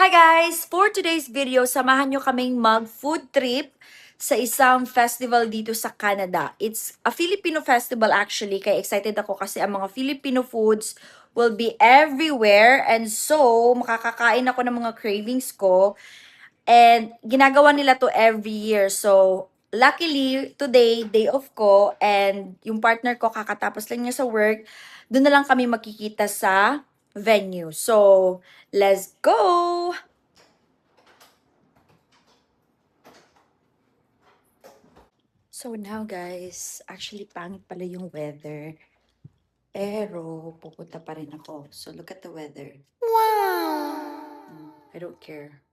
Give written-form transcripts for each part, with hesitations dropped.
Hi guys! For today's video, samahan nyo kaming mag-food trip sa isang festival dito sa Canada. It's a Filipino festival actually, kaya excited ako kasi ang mga Filipino foods will be everywhere. And so, makakakain ako ng mga cravings ko. And ginagawa nila to every year. So, luckily, today, day off ko, and yung partner ko kakatapos lang niya sa work, doon na lang kami makikita sa venue. So, let's go! So now guys, actually pangit pala yung weather. Pero pupunta pa rin ako. So look at the weather. Wow! I don't care.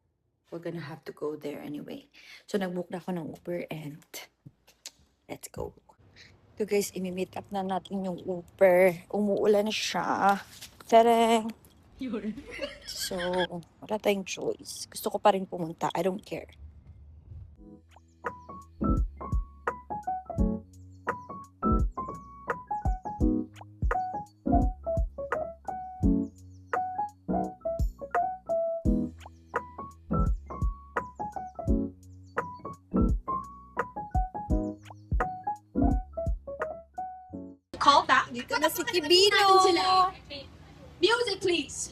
We're gonna have to go there anyway. So nag-book na ako ng Uber and let's go. So guys, imi-meet up na natin yung Uber. Umuulan na siya. Tarang! So, wala tayong choice. Gusto ko pa rin pumunta. I don't care. Call back. Dito na si Kibino! Music, please.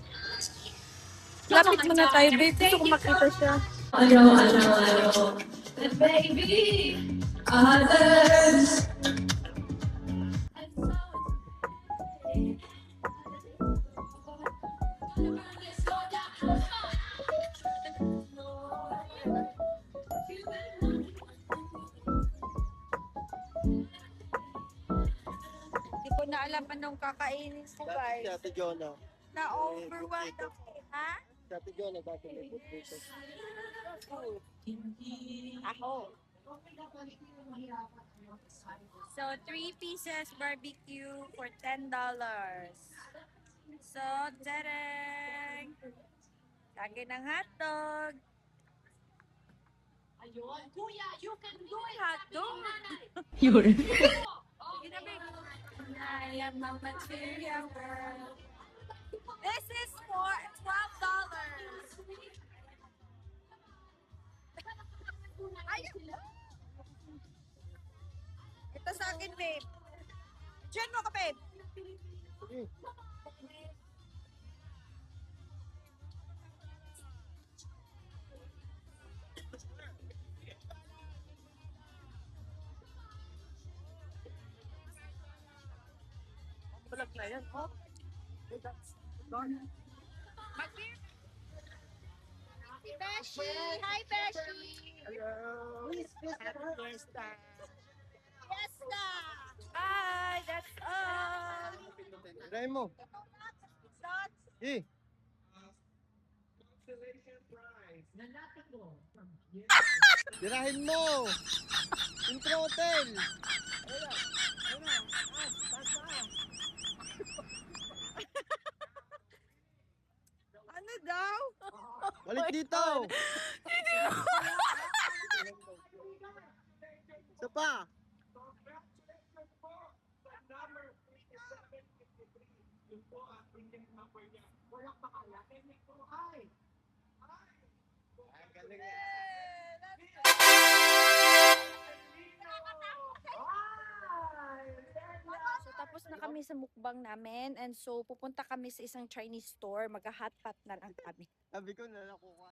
Lapit mo na tayo, babe. Gusto ko makita siya. Ano, and baby, others. Hindi ko na alam anong kakainin ko, guys. Si Ate Jonah. Na-overwhelmed ako. Ha? Si Ate Jonah dati may food dito. Ako. So, 3 pieces barbecue for $10. So, tarang! Lagi ng hotdog. Ayun. Kuya, you can do it. Hotdog? Yun. Sige na, babe. I am a material girl. This is for $12. Ayun. Ito sa akin, babe. Diyan mo ka, babe. Balag na yan. Oh. Si Beshi! Hi, Beshi! Hello. Happy Fiesta. Fiesta! Hi, that's all! Tirahin mo. Shots! Eh. Tirahin mo. Yung throttle. Ayun. Ayun. Taas. Ano daw? Balik dito. Isa pa. Ay, galing. So, tapos na kami sa mukbang namin. And so, pupunta kami sa isang Chinese store. Mag-hotpot na lang kami. Sabi ko na nakuha.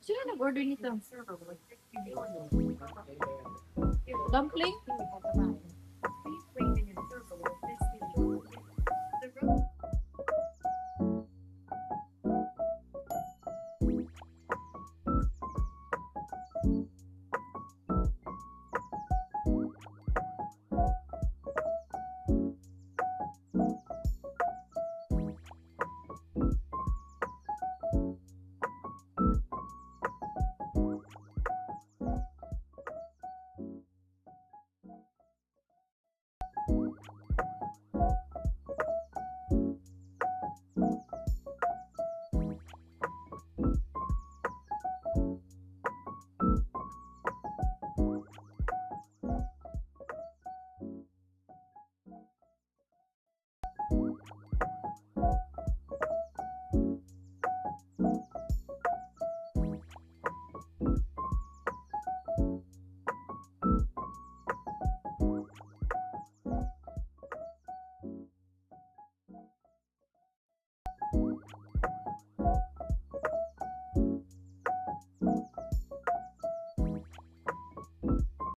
Sino nag-order nito? Dumpling? Bye!